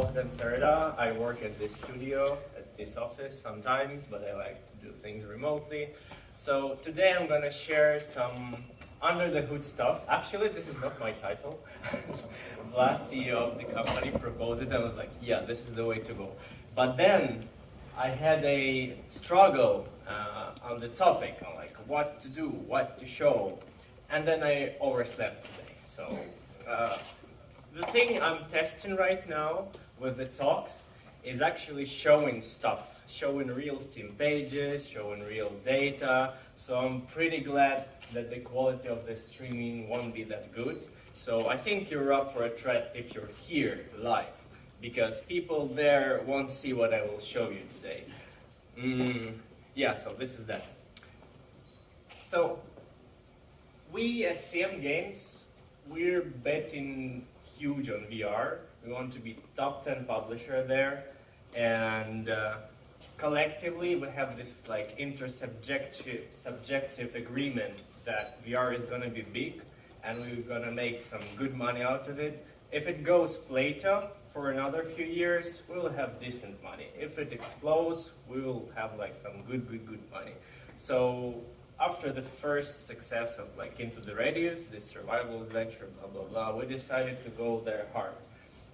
Bohdan Sereda. I work at this studio, at this office sometimes, but I like to do things remotely. So today I'm going to share some under-the-hood stuff. Actually, this is not my title. Vlad, CEO of the company, proposed it and was like, yeah, this is the way to go. But then I had a struggle on the topic, on like what to do, what to show, and then I overslept today. So the thing I'm testing right now with the talks is actually showing stuff, showing real Steam pages, showing real data. So I'm pretty glad that the quality of the streaming won't be that good. So I think you're up for a treat if you're here live, because people there won't see what I will show you today. Yeah, so this is that. So we as CM Games, we're betting huge on VR. We want to be top 10 publisher there, and collectively we have this like subjective agreement that VR is going to be big and we're going to make some good money out of it. If it goes plateau for another few years, we'll have decent money. If it explodes, we will have like some good money. So after the first success of like Into the Radius, this survival adventure, blah blah blah, we decided to go there hard.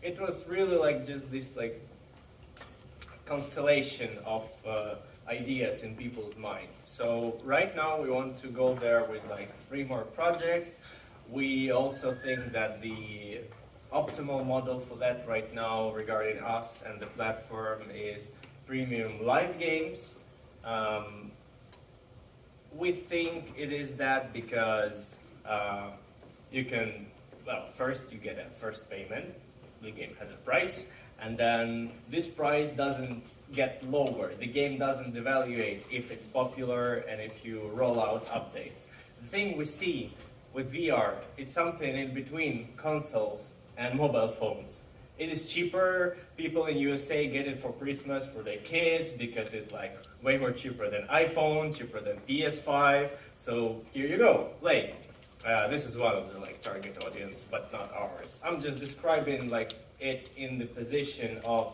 It was really like just this like constellation of ideas in people's mind. So right now we want to go there with like 3 more projects. We also think that the optimal model for that right now regarding us and the platform is premium live games. We think it is that because you can, well, first you get a first payment, the game has a price, and then this price doesn't get lower. The game doesn't devaluate if it's popular and if you roll out updates. The thing we see with VR is something in between consoles and mobile phones. It is cheaper. People in USA get it for Christmas for their kids because it's like way more cheaper than iPhone, cheaper than PS5. So here you go, play. This is one of the like target audience, but not ours. I'm just describing like it in the position of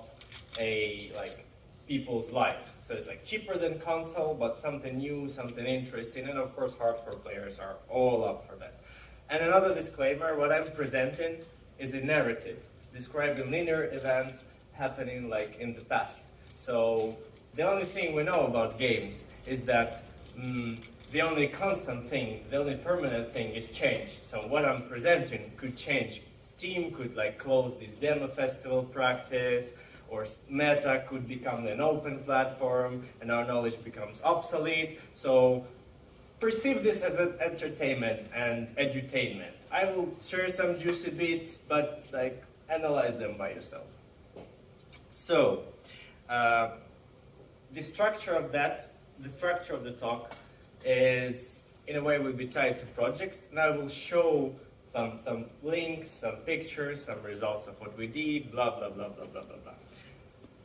a like people's life. So it's like cheaper than console, but something new, something interesting, and of course hardcore players are all up for that. And another disclaimer, what I'm presenting is a narrative describing linear events happening like in the past. So the only thing we know about games is that the only constant thing, the only permanent thing is change. So what I'm presenting could change. Steam could like close this demo festival practice, or Meta could become an open platform and our knowledge becomes obsolete. So perceive this as an entertainment and edutainment. I will share some juicy bits, but like analyze them by yourself. So the structure of the talk is in a way will be tied to projects, and I will show some links, some pictures, some results of what we did, blah blah blah blah blah blah blah.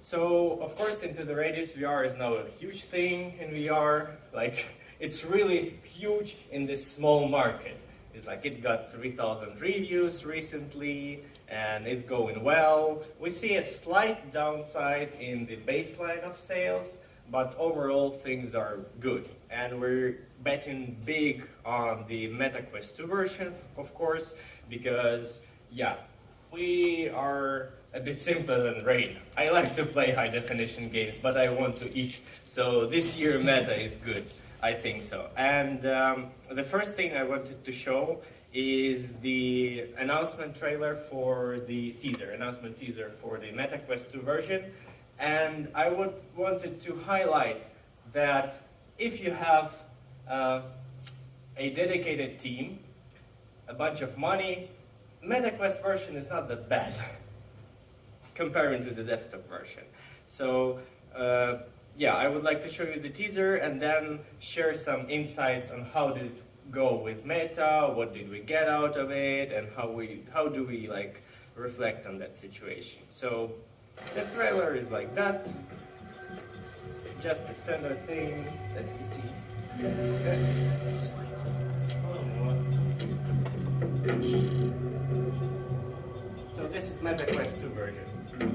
So of course Into the Radius VR is now a huge thing in VR. Like it's really huge in this small market. It's like it got 3,000 reviews recently and it's going well. We see a slight downside in the baseline of sales, but overall things are good. And we're betting big on the MetaQuest 2 version, of course, because yeah, we are a bit simpler than Rain. I like to play high definition games, but I want to eat. So this year meta is good. I think so. And the first thing I wanted to show is the announcement trailer for the announcement teaser for the MetaQuest 2 version. And I wanted to highlight that if you have a dedicated team, a bunch of money, MetaQuest version is not that bad comparing to the desktop version. So yeah, I would like to show you the teaser and then share some insights on how did it go with Meta, what did we get out of it, and how do we like reflect on that situation. So the trailer is like that, just a standard thing that we see. So this is MetaQuest 2 version. Oh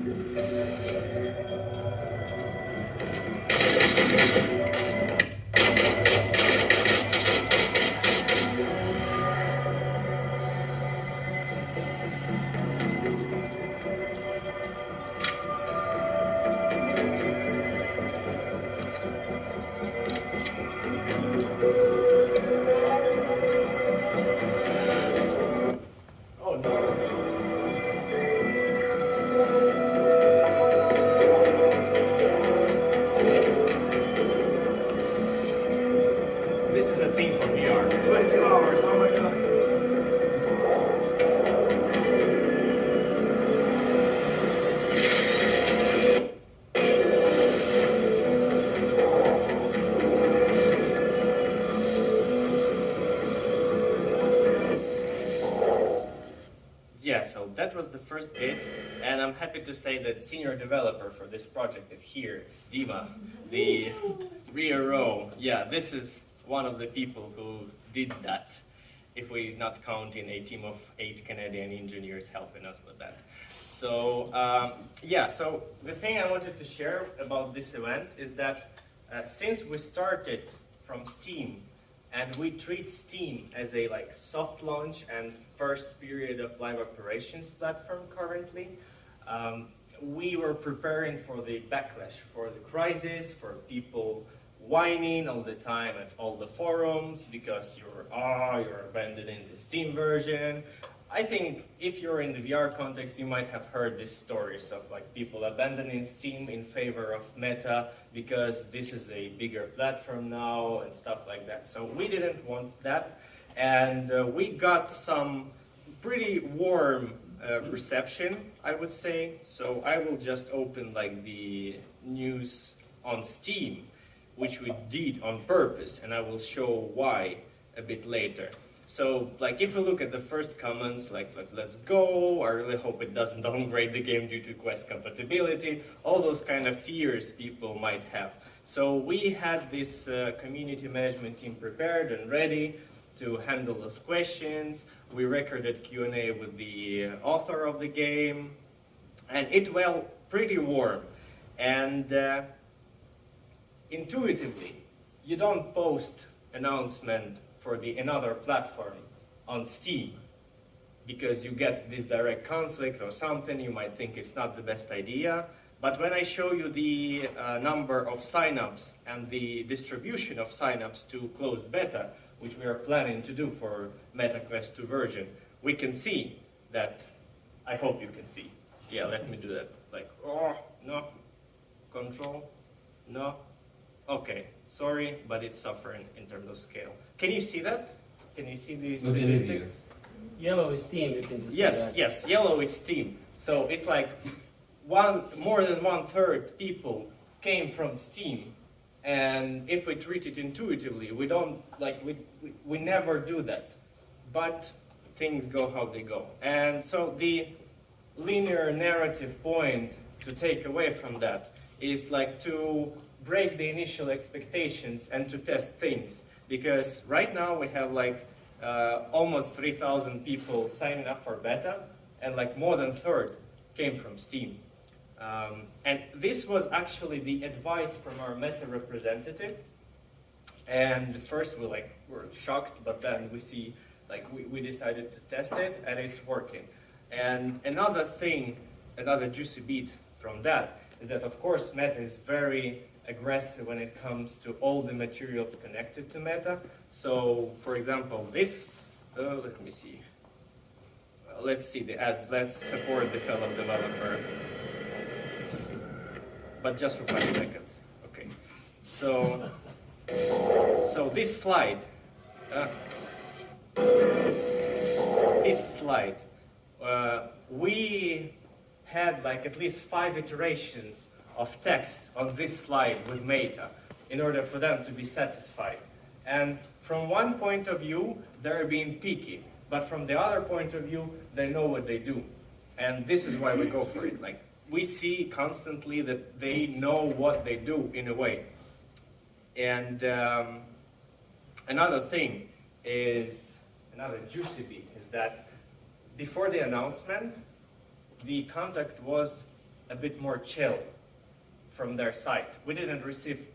no. This is the thing for VR. 20 hours, oh my god. Yeah, so that was the first bit, and I'm happy to say that senior developer for this project is here, Dima, the rear row. Yeah, this is one of the people who did that, if we not count in a team of 8 Canadian engineers helping us with that. So, yeah, so the thing I wanted to share about this event is that since we started from Steam, and we treat Steam as a soft launch and first period of live operations platform currently, we were preparing for the backlash, for the crisis, for people whining all the time at all the forums because you're abandoning the Steam version. I think if you're in the VR context, you might have heard these stories of people abandoning Steam in favor of Meta because this is a bigger platform now and stuff like that. So we didn't want that, and we got some pretty warm reception, I would say. So I will just open the news on Steam, which we did on purpose, and I will show why a bit later. So, if we look at the first comments, let's go, I really hope it doesn't downgrade the game due to Quest compatibility, all those kind of fears people might have. So we had this community management team prepared and ready to handle those questions. We recorded Q&A with the author of the game, and it went pretty warm. And intuitively, you don't post announcement for another platform on Steam because you get this direct conflict or something. You might think it's not the best idea. But when I show you the number of signups and the distribution of signups to closed beta, which we are planning to do for MetaQuest 2 version, we can see that, I hope you can see. Yeah, let me do that. Oh, no, control, no. Okay, sorry, but it's suffering in terms of scale. Can you see that? Can you see the statistics? Yellow is Steam, you can just Yes, see that. yes, yellow is Steam. So it's more than 1/3 people came from Steam. And if we treat it intuitively, we don't, we never do that. But things go how they go. And so the linear narrative point to take away from that is to break the initial expectations and to test things. Because right now we have almost 3,000 people signing up for beta, and more than a third came from Steam. And this was actually the advice from our Meta representative. And first we were shocked, but then we see we decided to test it, and it's working. And another thing, another juicy bit from that is that of course Meta is very aggressive when it comes to all the materials connected to Meta. So, for example, this, let me see. Let's see the ads. Let's support the fellow developer. But just for 5 seconds. Okay. So this slide, we had at least 5 iterations of text on this slide with Meta in order for them to be satisfied. And from one point of view, they're being picky, but from the other point of view, they know what they do. And this is why we go for it. We see constantly that they know what they do in a way. And another thing is, another juicy bit is that before the announcement, the contact was a bit more chill from their side. We didn't receive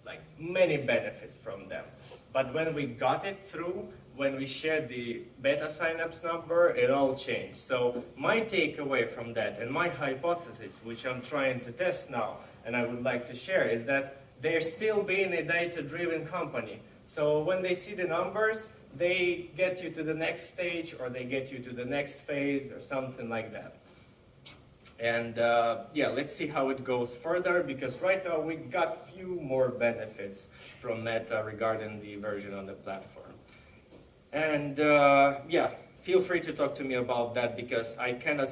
like many benefits from them. But when we got it through, when we shared the beta signups number, it all changed. So my takeaway from that and my hypothesis, which I'm trying to test now and I would like to share, is that they're still being a data-driven company. So when they see the numbers, they get you to the next stage or they get you to the next phase or something like that. And yeah, let's see how it goes further, because right now we got few more benefits from Meta regarding the version on the platform. And yeah, feel free to talk to me about that, because I cannot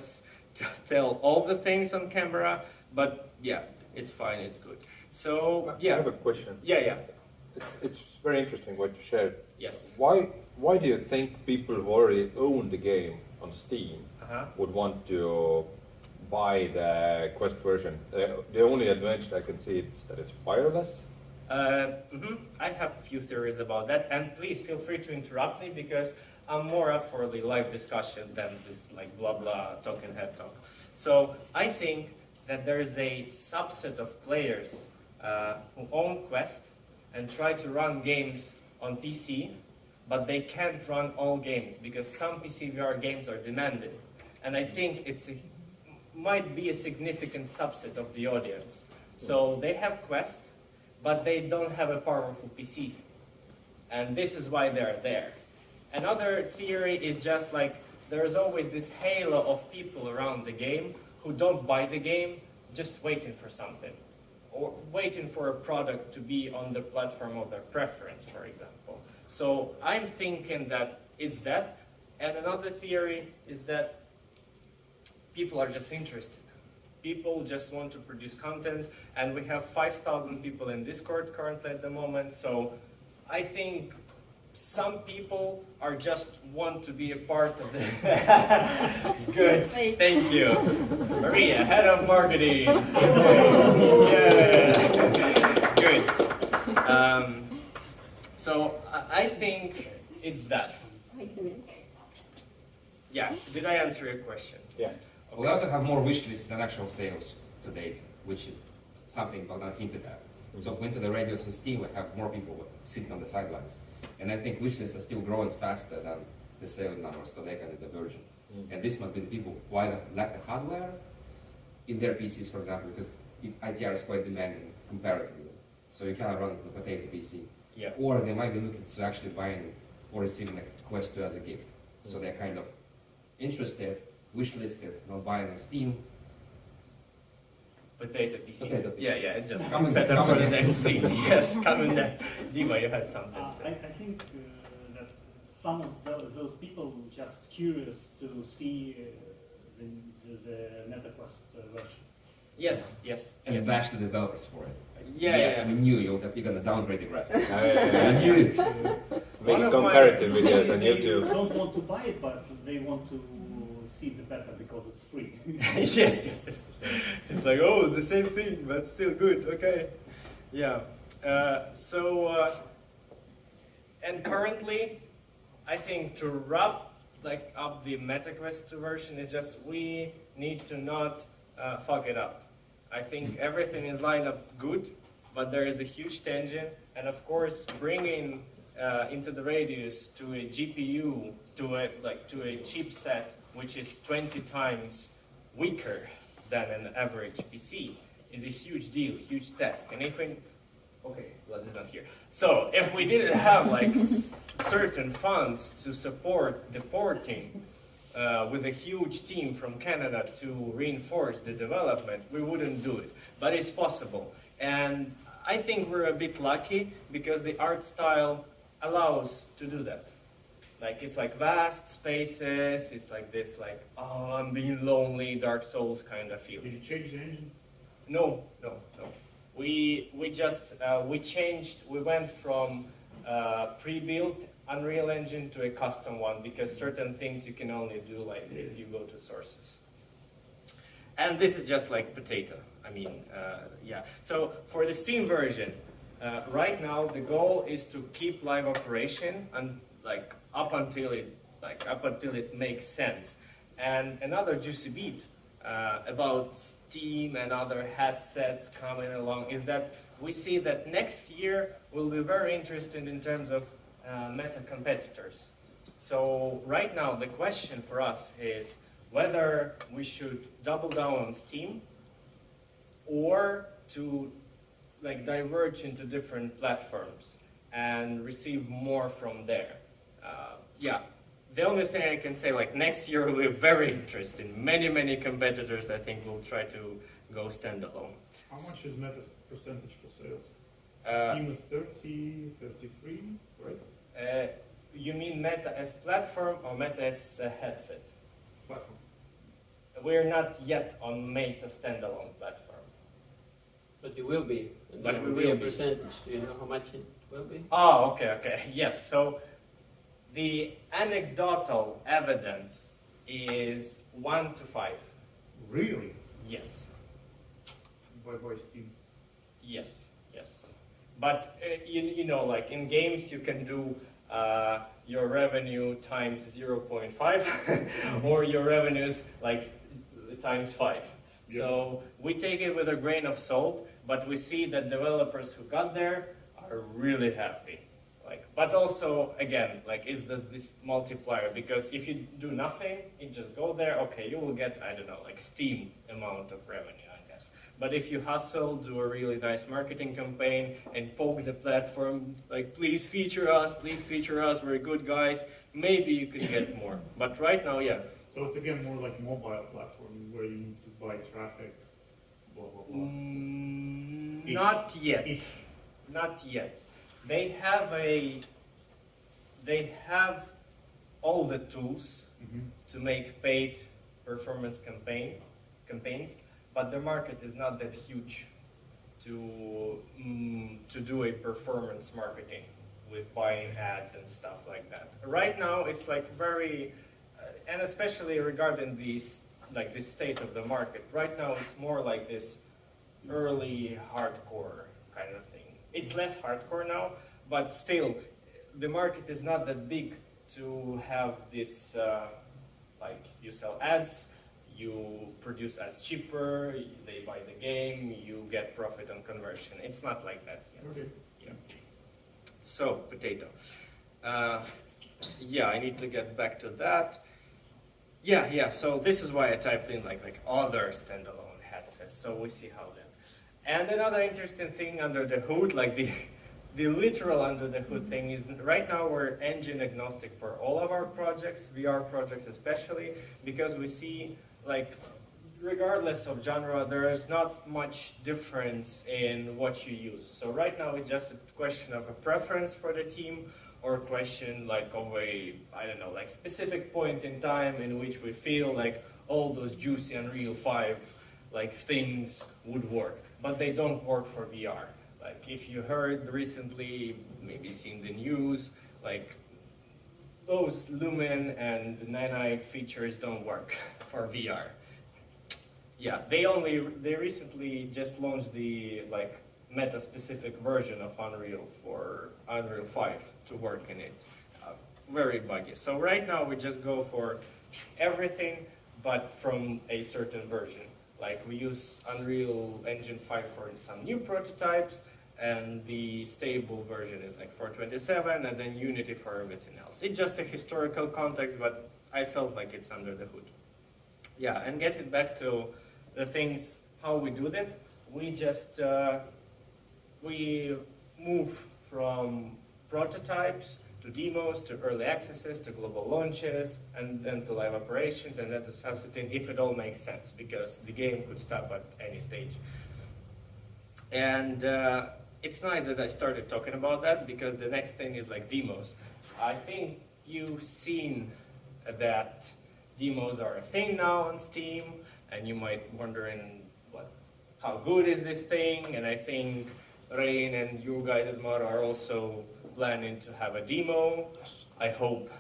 tell all the things on camera, but yeah, it's fine, it's good. So yeah. I have a question. Yeah. It's very interesting what you shared. Yes. Why do you think people who already own the game on Steam would want to buy the Quest version? The only advantage I can see is that it's wireless. I have a few theories about that, and please feel free to interrupt me, because I'm more up for the live discussion than this like blah blah talking head talk. So I think that there is a subset of players who own Quest and try to run games on PC, but they can't run all games because some PC VR games are demanded. And I think might be a significant subset of the audience. So they have Quest, but they don't have a powerful PC. And this is why they're there. Another theory is just like there's always this halo of people around the game who don't buy the game, just waiting for something, or waiting for a product to be on the platform of their preference, for example. So I'm thinking that it's that. And another theory is that people are just interested. People just want to produce content, and we have 5,000 people in Discord currently at the moment, so I think some people are just want to be a part of the... Good, thank you. Maria, head of marketing. Yeah. Good. So I think it's that. Yeah, did I answer your question? Yeah. Okay. We also have more wish lists than actual sales to date, which is something Bohdan hinted at. So if we enter the radios on Steam, we have more people sitting on the sidelines. And I think wish lists are still growing faster than the sales numbers to make it the version. And this must be the people who either lack the hardware in their PCs, for example, because ITR is quite demanding comparatively. So you cannot run the potato PC. Yeah. Or they might be looking to actually buying or receiving a Quest 2 as a gift. So they're kind of interested, wish-listed, not buying on Steam. Potato PC. Potato PC. Yeah, it's just Coming- set up for the coming. next scene. Yes, coming next. Dima, you had something to say. I think that some of those people just curious to see the MetaQuest version. Yes. And bash the developers for it. Yeah, Yes, yeah. we knew you're gonna downgrade the graphics. I knew it. One Make of my- comparative videos on They YouTube. don't want to buy it, but they want to see the beta because it's free. yes. It's like, oh, the same thing, but still good. Okay. Yeah. And currently, I think to wrap up the MetaQuest 2 version is just we need to not fuck it up. I think everything is lined up good, but there is a huge tension, and of course, bringing into the radius to a GPU to a chipset which is 20 times weaker than an average PC is a huge deal, huge task. And if we, okay, Vlad is not here. So if we didn't have certain funds to support the porting with a huge team from Canada to reinforce the development, we wouldn't do it. But it's possible. And I think we're a bit lucky because the art style allows to do that. It's like vast spaces, it's like this, oh, I'm being lonely, Dark Souls kind of feel. Did you change the engine? No. We changed, we went from pre-built Unreal Engine to a custom one because certain things you can only do if you go to sources. And this is just like potato. I mean, yeah. So for the Steam version, right now the goal is to keep live operation and up until it makes sense. And another juicy bit, about Steam and other headsets coming along is that we see that next year will be very interesting in terms of meta competitors. So right now the question for us is whether we should double down on Steam or to like diverge into different platforms and receive more from there. Yeah, the only thing I can say, like next year will be very interesting. Many competitors I think will try to go standalone. How much is Meta's percentage for sales? Uh, Steam is 30, 33, right? You mean Meta as platform or Meta as a headset? Platform. We're not yet on Meta standalone platform. But you will be. And But there we will be will a be. percentage. Do you know how much it will be? Oh, okay. Yes, so the anecdotal evidence is 1 to 5. Really? Yes, By Steam. yes. But you know, like in games, you can do your revenue times 0.5 or your revenues like times 5. Yeah. So we take it with a grain of salt, but we see that developers who got there are really happy. Like, but also again, like, is this multiplier? Because if you do nothing, you just go there. Okay, you will get, I don't know, like Steam amount of revenue, I guess. But if you hustle, do a really nice marketing campaign, and poke the platform, like, please feature us, we're good guys. Maybe you can get more. But right now, yeah. So it's again more like mobile platform where you need to buy traffic, blah blah blah. Not yet. Not yet. They have all the tools to make paid performance campaigns, but the market is not that huge to do a performance marketing with buying ads and stuff like that. Right now, it's like very, and especially regarding this state of the market. Right now, it's more like this early hardcore kind of thing. It's less hardcore now, but still, the market is not that big to have this, like, you sell ads, you produce ads cheaper, they buy the game, you get profit on conversion. It's not like that yet. Okay. Yeah. So, potato. Yeah, I need to get back to that. Yeah, so this is why I typed in like other standalone headsets, so we see how that. And another interesting thing under the hood, like the literal under the hood thing is right now we're engine agnostic for all of our projects, VR projects especially, because we see like regardless of genre, there is not much difference in what you use. So right now it's just a question of a preference for the team or a question like of a, I don't know, like specific point in time in which we feel like all those juicy Unreal 5 like things would work. But they don't work for VR. Like if you heard recently, maybe seen the news, like those Lumen and Nanite features don't work for VR. Yeah, they recently just launched the like meta-specific version of Unreal for Unreal 5 to work in it. Very buggy. So right now we just go for everything, but from a certain version. Like we use Unreal Engine 5 for some new prototypes, and the stable version is like 427, and then Unity for everything else. It's just a historical context, but I felt like it's under the hood. Yeah, and getting back to the things, how we do that, we just, we move from prototypes to demos, to early accesses, to global launches, and then to live operations, and then to sunsetting if it all makes sense, because the game could stop at any stage. And it's nice that I started talking about that, because the next thing is like demos. I think you've seen that demos are a thing now on Steam, and you might wondering how good is this thing, and I think Rain and you guys at Mara are also planning to have a demo. I hope.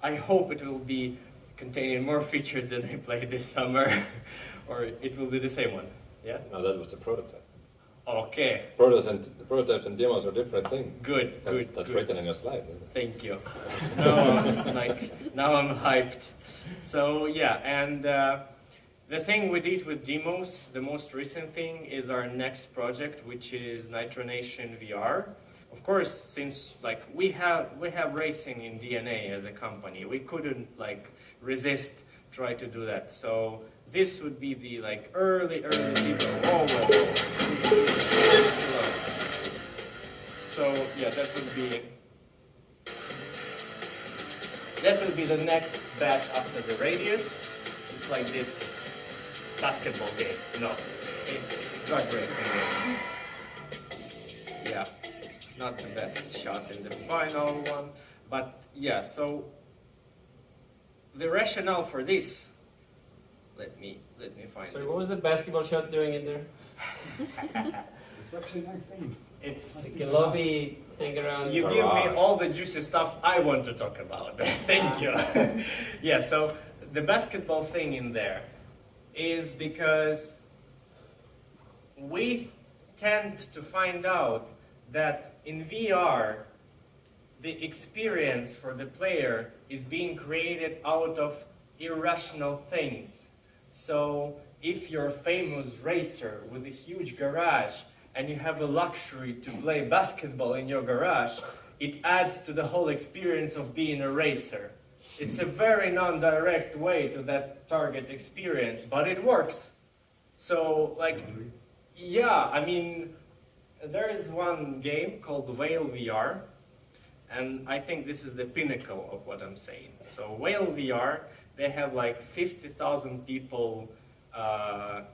I hope it will be containing more features than I played this summer, or it will be the same one. Yeah? No, that was the prototype. Okay. Prototypes and demos are different things. Good. That's written in your slide. Thank you. Now I'm hyped. So yeah, and the thing we did with demos, the most recent thing is our next project, which is Nitronation VR. Of course, since like we have racing in DNA as a company, we couldn't like resist try to do that. So this would be the like early demo. Whoa. So yeah, that would be the next bet after the radius. It's like this basketball game. No, it's drag racing game. Yeah, not the best shot in the final one, but yeah. So the rationale for this. Let me find So it. what was the basketball shot doing in there? It's actually a nice thing. It's Like a lobby, hang around. you give me all the juicy stuff I want to talk about. Thank you. Yeah, so the basketball thing in there is because we tend to find out that in VR, the experience for the player is being created out of irrational things. So if you're a famous racer with a huge garage and you have a luxury to play basketball in your garage, it adds to the whole experience of being a racer. It's a very non-direct way to that target experience, but it works. So, like, yeah, I mean, there is one game called Whale VR, and I think this is the pinnacle of what I'm saying. So, Whale VR, they have like 50,000 people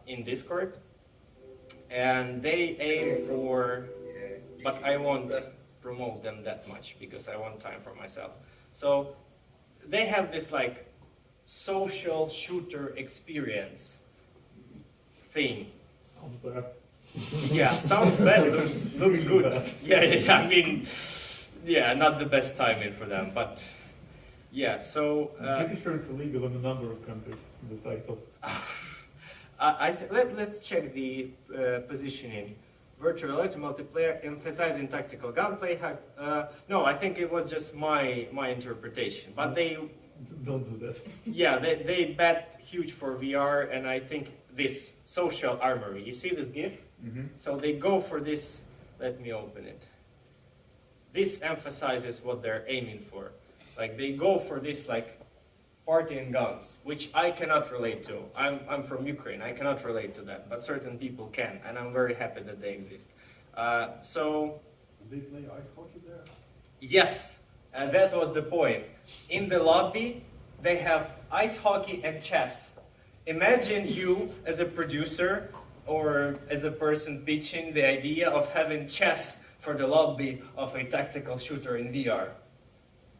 in Discord, and they aim for, but I won't promote them that much because I want time for myself. So they have this like social shooter experience thing. Sounds bad. Yeah, sounds bad, looks good. Yeah, I mean, yeah, not the best timing for them, but yeah, so... I'm pretty sure it's illegal in a number of countries, the title. Let's check the positioning. Virtual reality multiplayer emphasizing tactical gunplay. No, I think it was just my interpretation. But they, Don't do that. yeah, they bet huge for VR, and I think this social armory. You see this GIF? Mm-hmm. So they go for this. Let me open it. This emphasizes what they're aiming for. Like they go for this like party and guns, which I cannot relate to. I'm from Ukraine. I cannot relate to that, but certain people can, and I'm very happy that they exist. So They play ice hockey there? yes, and that was the point. In the lobby, they have ice hockey and chess. Imagine you as a producer or as a person pitching the idea of having chess for the lobby of a tactical shooter in VR.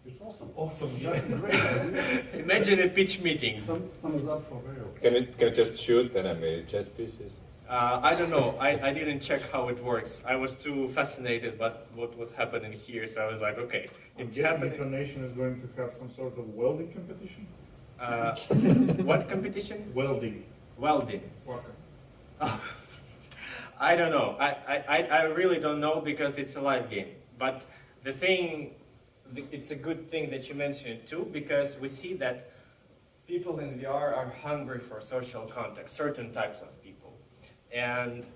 It's awesome. Awesome. That's a great idea. Imagine a pitch meeting. Thumbs up for real. Can it just shoot enemy chess pieces? I don't know. I didn't check how it works. I was too fascinated by what was happening here, so I was like, okay, I'm it's guessing happening. Incarnation is going to have some sort of welding competition? What competition? Welding. Welding. Fucker. I don't know. I really don't know because it's a live game. But the thing, it's a good thing that you mentioned it too, because we see that people in VR are hungry for social contact, certain types of people. And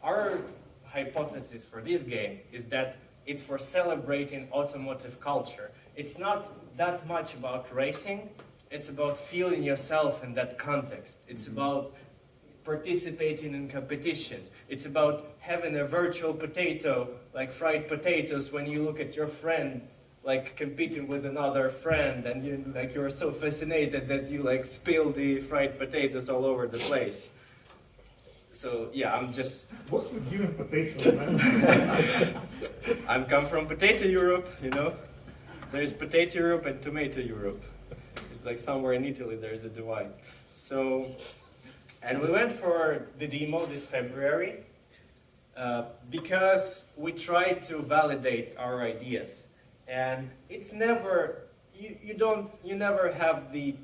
our hypothesis for this game is that it's for celebrating automotive culture. It's not that much about racing, it's about feeling yourself in that context. It's about participating in competitions. It's about having a virtual potato, like fried potatoes, when you look at your friend, like competing with another friend, and you're so fascinated that you like spill the fried potatoes all over the place. So yeah, I'm just. What's with you and potato, man? I'm come from potato Europe, you know. There's potato Europe and tomato Europe. It's like somewhere in Italy there's a divide. So, and we went for the demo this February because we tried to validate our ideas. And it's never, you never have the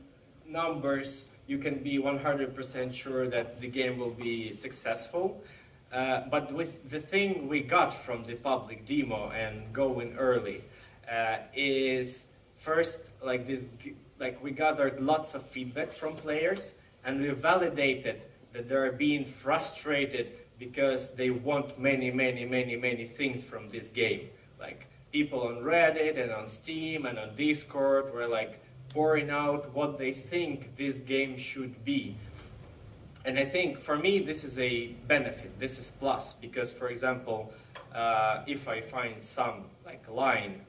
numbers. You can be 100% sure that the game will be successful. But with the thing we got from the public demo and going early is first, like we gathered lots of feedback from players, and we validated that they're being frustrated because they want many things from this game. Like people on Reddit and on Steam and on Discord were like pouring out what they think this game should be. And I think for me this is a benefit, this is plus, because for example, if I find some like line,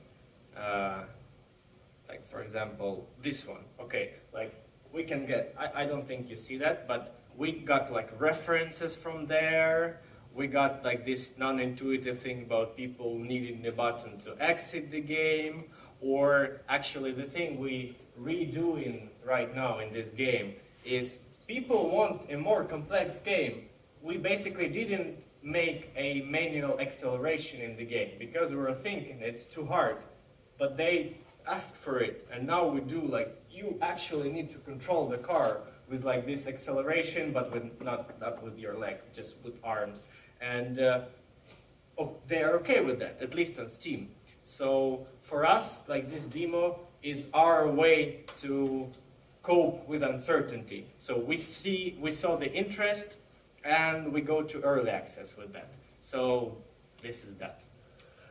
like for example this one, okay, like we can get, I don't think you see that, but we got like references from there. We got like this non-intuitive thing about people needing the button to exit the game, or actually the thing we redoing right now in this game is people want a more complex game. We basically didn't make a manual acceleration in the game because we were thinking it's too hard, but they asked for it, and now we do, like, you actually need to control the car with like this acceleration, but with not with your leg, just with arms. And they are okay with that, at least on Steam. So for us, like this demo is our way to cope with uncertainty. So we saw the interest, and we go to early access with that. So this is that.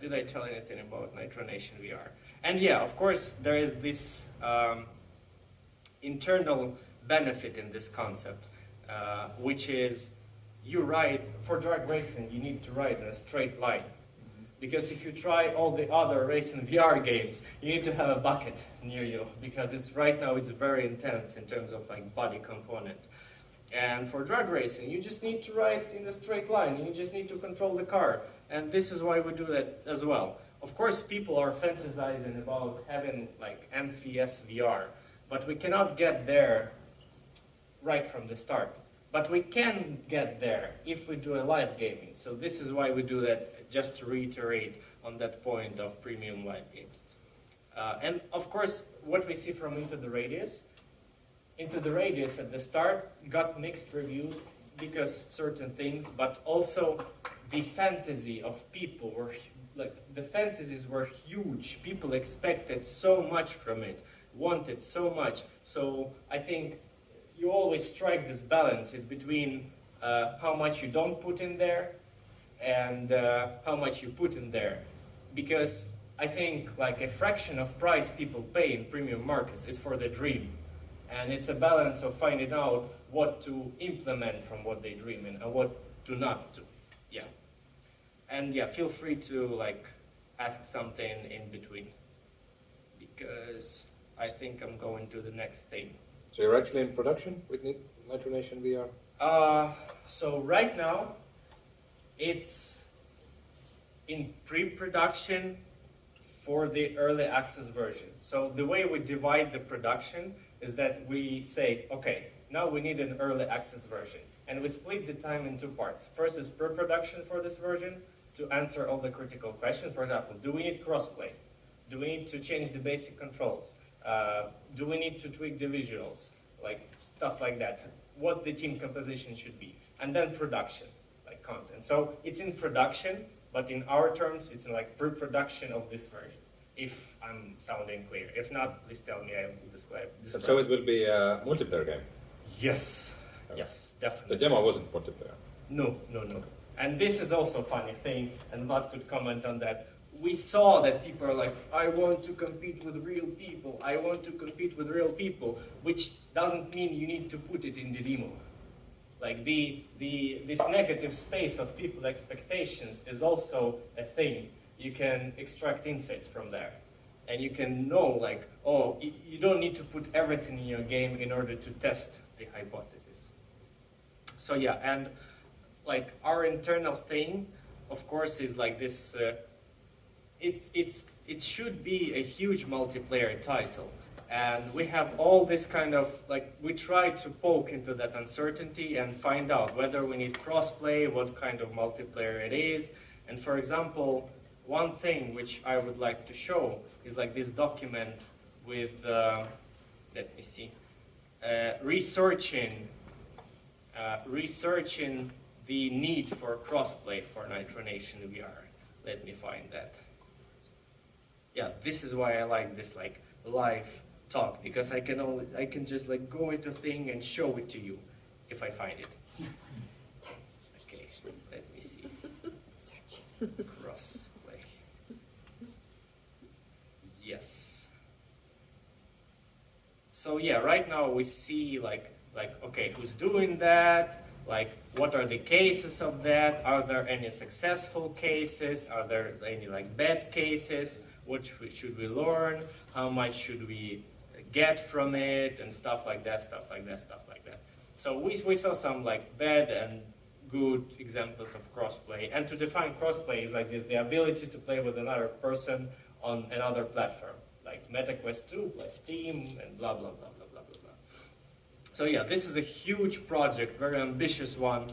Did I tell anything about Nitro Nation VR? And yeah, of course, there is this internal benefit in this concept, which is you ride, for drag racing, you need to ride in a straight line. Because if you try all the other racing VR games, you need to have a bucket near you, because right now it's very intense in terms of like body component. And for drag racing, you just need to ride in a straight line, you just need to control the car. And this is why we do that as well. Of course, people are fantasizing about having like NFS VR, but we cannot get there right from the start. But we can get there if we do a live gaming. So this is why we do that, just to reiterate on that point of premium live games. And of course, what we see from Into the Radius at the start got mixed reviews because certain things, but also the fantasy of people were, like, the fantasies were huge. People expected so much from it, wanted so much. So I think you always strike this balance in between how much you don't put in there and how much you put in there. Because I think like a fraction of price people pay in premium markets is for the dream. And it's a balance of finding out what to implement from what they dream in and what to not do. Yeah. And yeah, feel free to like ask something in between, because I think I'm going to the next thing. So you're actually in production with Nitro Nation VR? So right now, it's in pre-production for the early access version. So the way we divide the production is that we say, okay, now we need an early access version. And we split the time in two parts. First is pre-production for this version to answer all the critical questions. For example, do we need crossplay? Do we need to change the basic controls? Do we need to tweak the visuals? Like stuff like that. What the team composition should be. And then production, like content. So it's in production, but in our terms, it's in like pre-production of this version. If I'm sounding clear. If not, please tell me, I will describe. So it will be a multiplayer game? Yes. Yes, definitely. The demo wasn't multiplayer? No. And this is also a funny thing, and Vlad could comment on that. We saw that people are like, I want to compete with real people. I want to compete with real people, which doesn't mean you need to put it in the demo. Like this negative space of people expectations is also a thing. You can extract insights from there. And you can know like, oh, you don't need to put everything in your game in order to test the hypothesis. So yeah, and like our internal thing, of course, is like this, it should be a huge multiplayer title. And we have all this kind of, like, we try to poke into that uncertainty and find out whether we need crossplay, what kind of multiplayer it is. And for example, one thing which I would like to show is like this document with, let me see, researching the need for crossplay for Nitro Nation VR. Let me find that. Yeah, this is why I like this like live talk because I can just like go into thing and show it to you if I find it. Okay, let me see. Crossplay. Yes. So yeah, right now we see like okay, who's doing that? Like, what are the cases of that? Are there any successful cases? Are there any like bad cases? What should we learn? How much should we get from it? And stuff like that. So we saw some like bad and good examples of crossplay. And to define crossplay is like this: the ability to play with another person on another platform, like MetaQuest 2 plus Steam and blah blah blah blah blah blah blah. So yeah, this is a huge project, very ambitious one,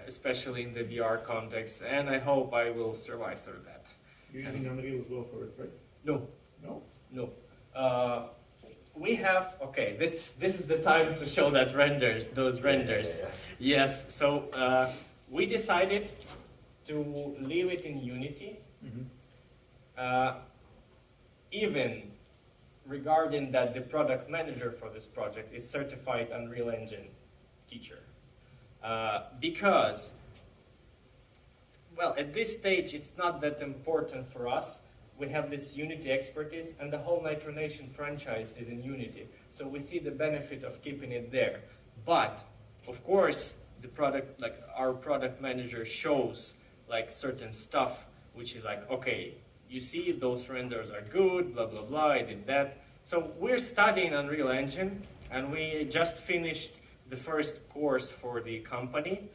especially in the VR context, and I hope I will survive through that. You're using Unreal as well for it, right? No, No? no. We have, okay, this is the time to show that renders, those renders. Yeah. Yes, so we decided to leave it in Unity, even regarding that the product manager for this project is certified Unreal Engine teacher. Because, well, at this stage, it's not that important for us. We have this Unity expertise, and the whole Nitro Nation franchise is in Unity. So we see the benefit of keeping it there. But, of course, the product, like our product manager shows like certain stuff, which is like, okay, you see those renders are good, blah, blah, blah, I did that. So we're studying Unreal Engine, and we just finished the first course for the company.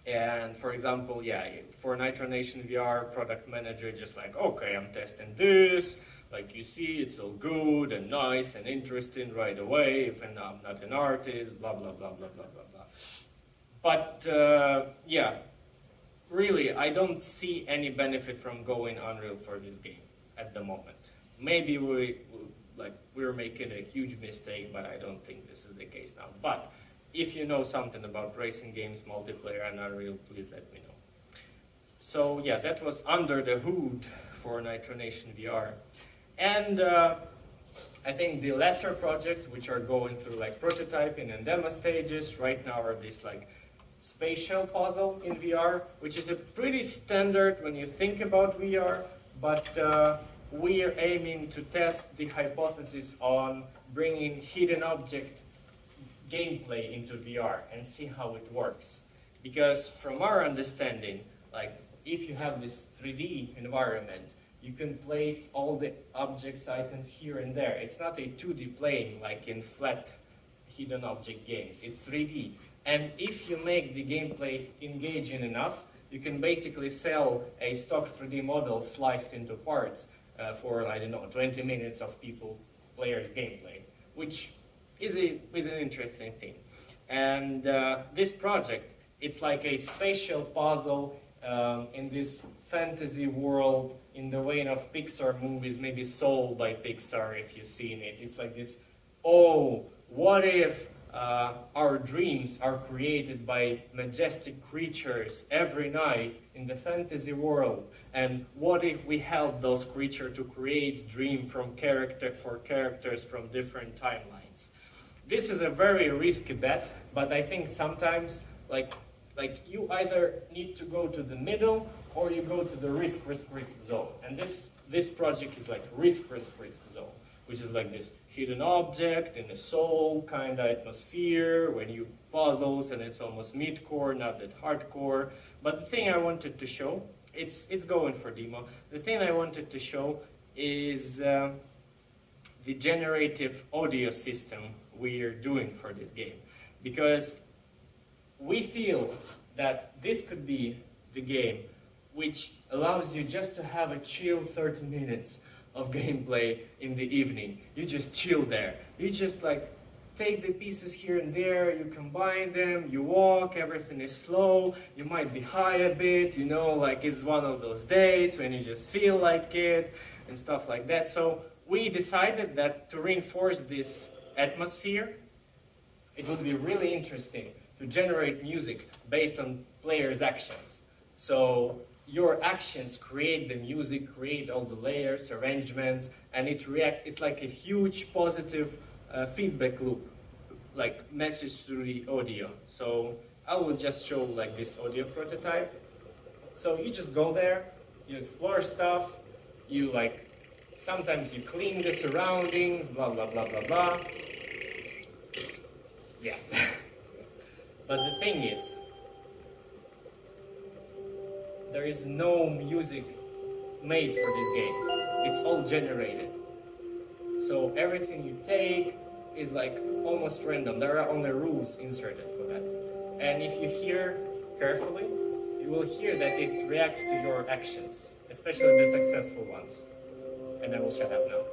And for example, yeah, for Nitro Nation VR, product manager just like, okay, I'm testing this. Like you see, it's all good and nice and interesting right away. If I'm not an artist, blah, blah, blah, blah, blah, blah, blah. But yeah, really, I don't see any benefit from going Unreal for this game at the moment. Maybe we're making a huge mistake, but I don't think this is the case now. But if you know something about racing games, multiplayer, and Unreal, please let me know. So yeah, that was under the hood for Nitro Nation VR. And I think the lesser projects, which are going through like prototyping and demo stages, right now are this like spatial puzzle in VR, which is a pretty standard when you think about VR, but we are aiming to test the hypothesis on bringing hidden object gameplay into VR and see how it works. Because from our understanding, like if you have this 3D environment, you can place all the objects, items here and there. It's not a 2D plane like in flat hidden object games. It's 3D. And if you make the gameplay engaging enough, you can basically sell a stock 3D model sliced into parts for, I don't know, 20 minutes of players' gameplay, which is an interesting thing. And this project, it's like a spatial puzzle in this fantasy world in the vein of Pixar movies, maybe Soul by Pixar, if you've seen it. It's like this, oh, what if our dreams are created by majestic creatures every night in the fantasy world? And what if we help those creatures to create dreams for characters from different timelines? This is a very risky bet, but I think sometimes like you either need to go to the middle or you go to the risk zone. And this project is like risk zone, which is like this hidden object in a soul kind of atmosphere when you puzzles, and it's almost mid-core, not that hardcore. But the thing I wanted to show, it's going for demo. The thing I wanted to show is the generative audio system we are doing for this game, because we feel that this could be the game which allows you just to have a chill 30 minutes of gameplay in the evening. You just chill there. You just like take the pieces here and there, you combine them, you walk, everything is slow, you might be high a bit, you know, like it's one of those days when you just feel like it and stuff like that. So we decided that to reinforce this atmosphere, it would be really interesting to generate music based on players' actions. So your actions create the music, create all the layers, arrangements, and it reacts. It's like a huge positive feedback loop, like message through the audio. So I will just show like this audio prototype. So you just go there, you explore stuff, you like, sometimes you clean the surroundings, blah, blah, blah, blah, blah. Yeah. But the thing is, there is no music made for this game. It's all generated. So everything you take is like almost random. There are only rules inserted for that. And if you hear carefully, you will hear that it reacts to your actions, especially the successful ones. And I will shut up now.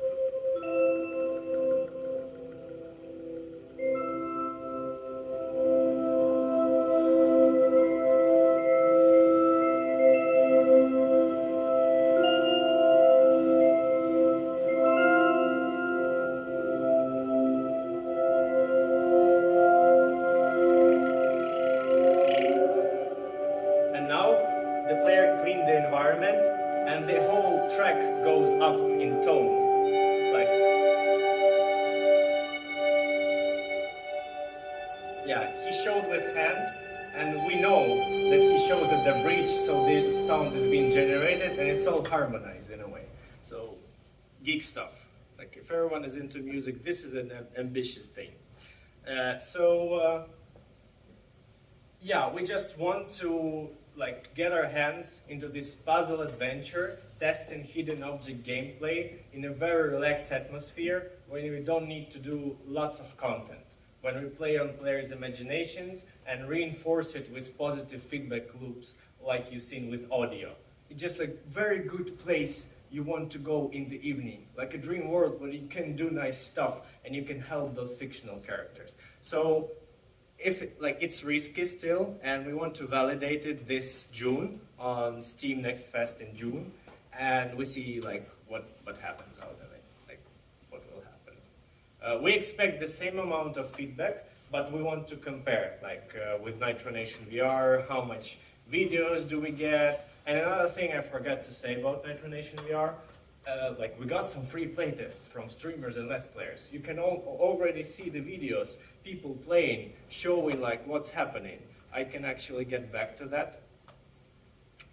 And now the player cleaned the environment and the whole track goes up in tone. Like, yeah, he showed with hand and we know that he shows at the bridge, so the sound is being generated and it's all harmonized in a way. So geek stuff. Like if everyone is into music, this is an ambitious thing. Yeah, we just want to like get our hands into this puzzle adventure, testing hidden object gameplay in a very relaxed atmosphere where we don't need to do lots of content. When we play on players' imaginations and reinforce it with positive feedback loops like you've seen with audio. It's just like very good place you want to go in the evening, like a dream world where you can do nice stuff and you can help those fictional characters. So if it's risky still, and we want to validate it this June on Steam Next Fest in June, and we see like what happens out of it, like what will happen. We expect the same amount of feedback, but we want to compare, like with Nitro Nation VR, how much videos do we get? And another thing I forgot to say about Nitro Nation VR, like we got some free playtests from streamers and Let's Players. You can already see the videos, people playing, showing like what's happening. I can actually get back to that.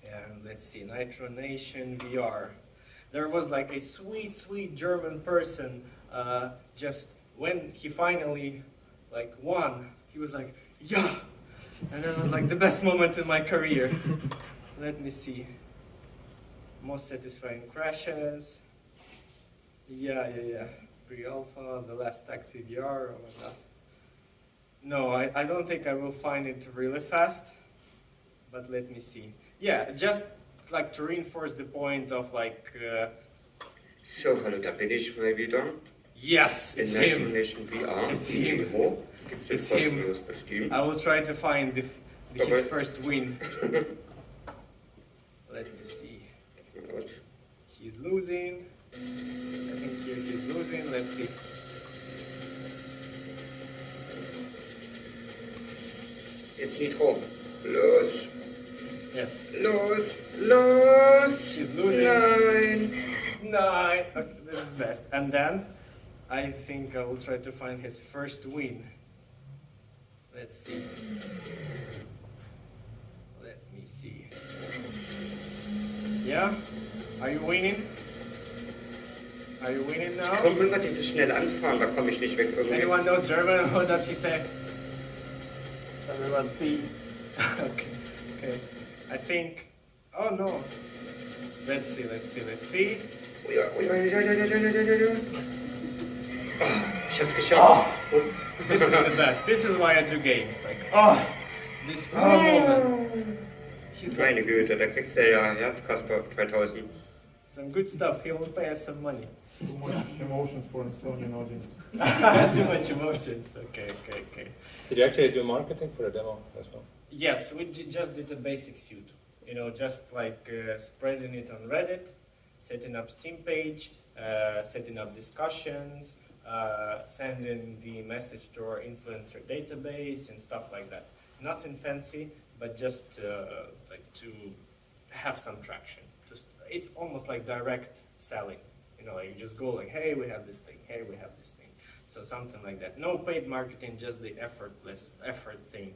And let's see, Nitro Nation VR. There was like a sweet German person, just when he finally like won, he was like, yeah! And that was like the best moment in my career. Let me see. Most satisfying crashes. Yeah. Pre-alpha, the last taxi VR, oh my god. No, I don't think I will find it really fast, but let me see. Yeah, just like to reinforce the point of like... So, hallo, da bin ich mal wieder. Yes, it's him. Nation VR. It's him. Demo. Gibt's It's jetzt him. kostenlos bei Steam. I will try to find his Okay. first win. Let me see. Gut. He's losing. I think here he's losing. Let's see. Jetzt Nitro. Los. Yes. Los. He's losing. Nein. Nine. Okay, this is best. And then I think I will try to find his first win. Let's see. Let me see. Yeah? Are you winning? Are you winning Ich now? komme immer dieses schnell anfahren, da komme ich nicht weg irgendwie. Anyone knows German? What does he say? Everyone speak. Okay. I think. Oh no. Let's see. Ja. Oh, ich hab's geschafft. Oh. This is the best. This is why I do games. Like, this cool moment. He's like, Meine Güte, da kriegst du ja Herzkasper 3000. some good stuff. He will pay us some money. Too much emotions for an Estonian audience. Too much emotions. Okay. Did you actually do marketing for the demo as well? Yes, we just did a basic suit. You know, just like spreading it on Reddit, setting up Steam page, setting up discussions, sending the message to our influencer database and stuff like that. Nothing fancy, but just like to have some traction. It's almost like direct selling. You know, like you just go like, hey, we have this thing. Hey, we have this thing. So something like that. No paid marketing, just the effort thing.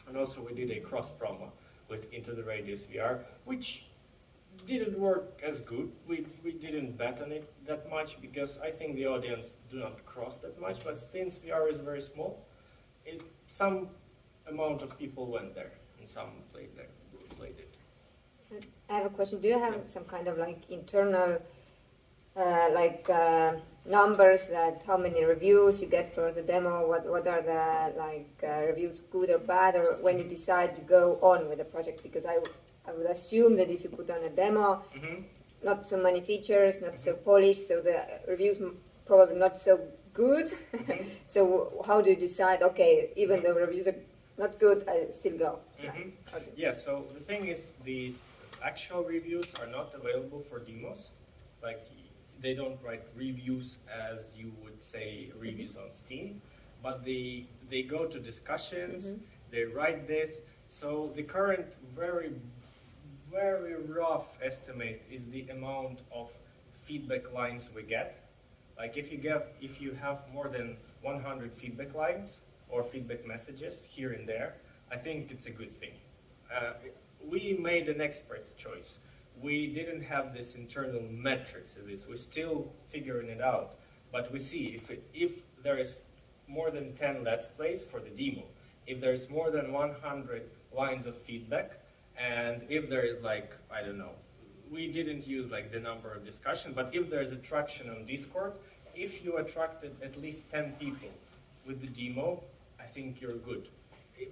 And also we did a cross promo with Into the Radius VR, which didn't work as good. We didn't bet on it that much because I think the audience do not cross that much. But since VR is very small, some amount of people went there and some played it. I have a question. Do you have some kind of like internal numbers that how many reviews you get for the demo? What are the reviews, good or bad, or when you decide to go on with the project? Because I would assume that if you put on a demo, not so many features, not so polished, so the reviews probably not so good. So how do you decide? Okay, even though reviews are not good, I still go. Yeah. So the thing is, the actual reviews are not available for demos. Like they don't write reviews as you would say reviews on Steam, but they go to discussions. They write this. So the current very rough estimate is the amount of feedback lines we get. Like if you have more than 100 feedback lines or feedback messages here and there, I think it's a good thing. We made an expert choice. We didn't have this internal metrics as is. We're still figuring it out. But we see if there is more than 10 Let's Plays for the demo, if there's more than 100 lines of feedback, and if there is like, I don't know, we didn't use like the number of discussion, but if there's attraction on Discord, if you attracted at least 10 people with the demo, I think you're good.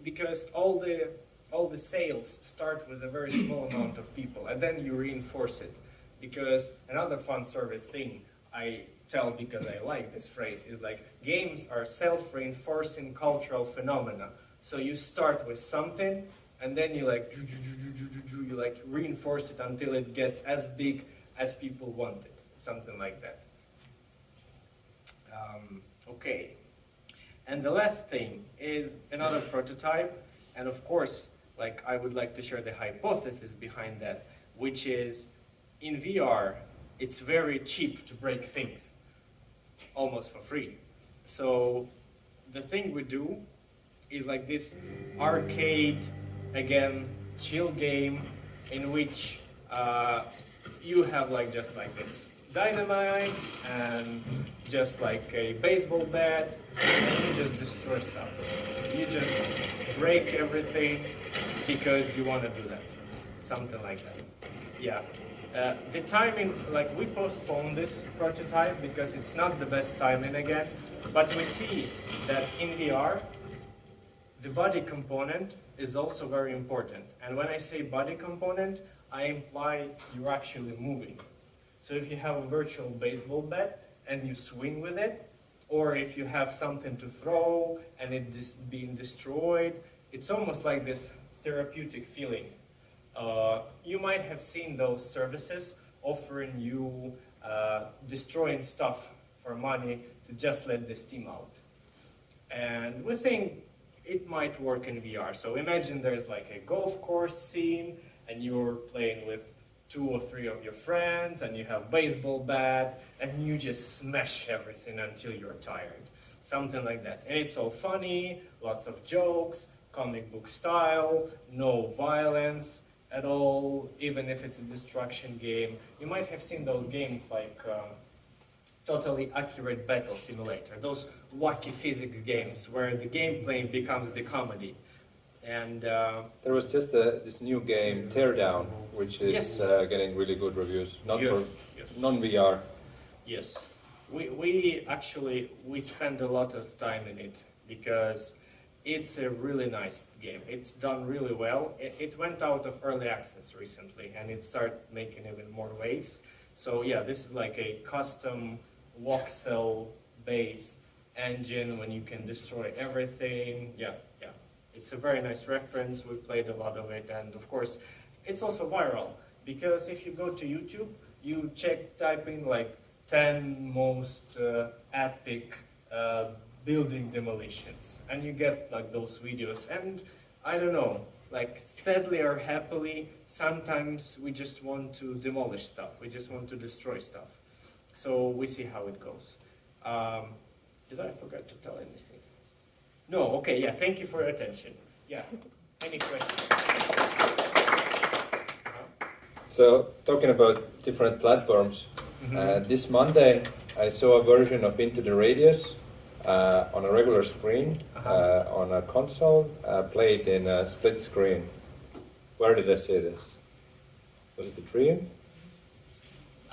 Because all the sales start with a very small amount of people, and then you reinforce it. Because another fun service thing I tell, because I like this phrase, is like games are self-reinforcing cultural phenomena. So you start with something, and then you like reinforce it until it gets as big as people want it, something like that. Okay, and the last thing is another prototype, and of course, like I would like to share the hypothesis behind that, which is in VR, it's very cheap to break things, almost for free. So the thing we do is like this arcade, again, chill game in which you have like just like this dynamite and just like a baseball bat, and you just destroy stuff. You just break everything because you want to do that, something like that. Yeah. The timing, like we postponed this prototype because it's not the best timing again, but we see that in VR, the body component is also very important. And when I say body component, I imply you're actually moving. So if you have a virtual baseball bat and you swing with it, or if you have something to throw and it's being destroyed, it's almost like this therapeutic feeling. You might have seen those services offering you destroying stuff for money to just let the steam out. And we think it might work in VR. So imagine there's like a golf course scene and you're playing with 2 or 3 of your friends and you have baseball bat and you just smash everything until you're tired. Something like that. And it's all funny, lots of jokes, comic book style, no violence at all, even if it's a destruction game. You might have seen those games like Totally Accurate Battle Simulator, those wacky physics games where the gameplay becomes the comedy. And there was just this new game, Teardown, which is getting really good reviews, not for non-VR. Yes, we actually spend a lot of time in it because it's a really nice game. It's done really well. It went out of early access recently, and it started making even more waves. So yeah, this is like a custom voxel-based engine when you can destroy everything. Yeah. It's a very nice reference. We played a lot of it, and of course, it's also viral because if you go to YouTube, you type in like 10 most epic building demolitions, and you get like those videos. And I don't know, like sadly or happily, sometimes we just want to demolish stuff. We just want to destroy stuff. So we see how it goes. Did I forget to tell anything? No, okay, yeah, thank you for your attention. Yeah, any questions? So, talking about different platforms, this Monday I saw a version of Into the Radius on a regular screen, on a console, played in a split screen. Where did I see this? Was it the Dream?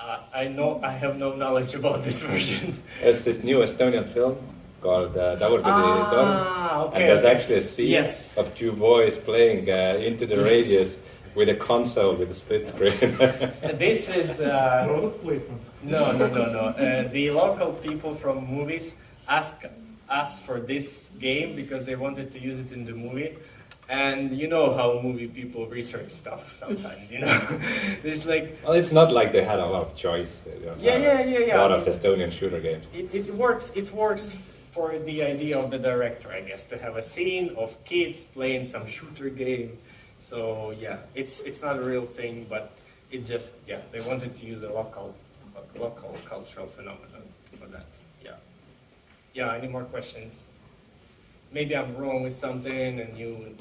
I have no knowledge about this version. It's this new Estonian film called Tagurpidi-torm. Okay. And there's actually a scene Yes. of two boys playing Into the Yes. Radius with a console with a split screen. This is Product placement. no. The local people from movies asked us for this game because they wanted to use it in the movie. And you know how movie people research stuff sometimes, you know. There's like Well, it's not like they had a lot of choice. They don't have yeah. a lot of Estonian shooter games. It works. It works for the idea of the director, I guess, to have a scene of kids playing some shooter game. So yeah, it's not a real thing, but it just they wanted to use a local cultural phenomenon for that. Yeah. Any more questions? Maybe I'm wrong with something, and you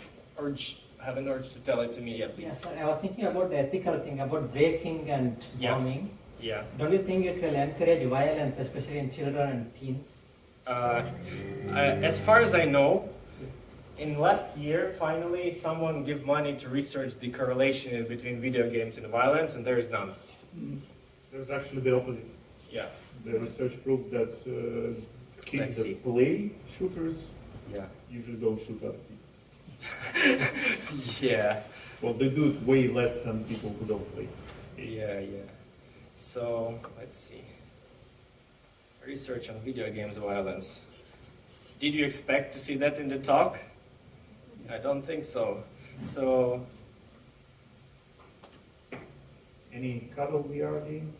have an urge to tell it to me. Yeah, please. Yeah, sorry, I was thinking about the ethical thing about breaking and bombing. Yeah. Don't you think it will encourage violence, especially in children and teens? As far as I know, in last year, finally, someone gave money to research the correlation between video games and violence, and there is none. There's actually the opposite. Yeah. The research proved that kids Let's see. that play shooters Yeah. usually don't shoot other people. Yeah. Well, they do it way less than people who don't play. Yeah. So, let's see. Research on video games violence. Did you expect to see that in the talk? I don't think so. So, Any cuddle VR games?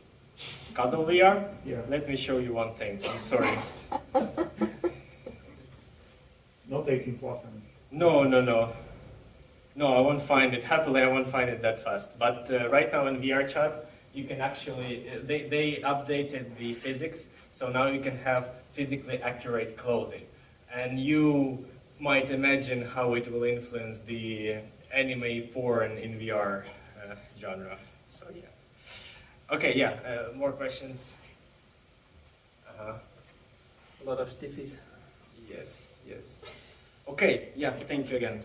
Cuddle VR? Yeah. Let me show you one thing. I'm sorry. Not 18 plus. I mean. No, I won't find it. Happily, I won't find it that fast. But right now in VR chat, you can actually, they updated the physics, so now you can have physically accurate clothing. And you might imagine how it will influence the anime porn in VR genre. So yeah. Okay, more questions? A lot of stiffies. Yes. Okay, thank you again.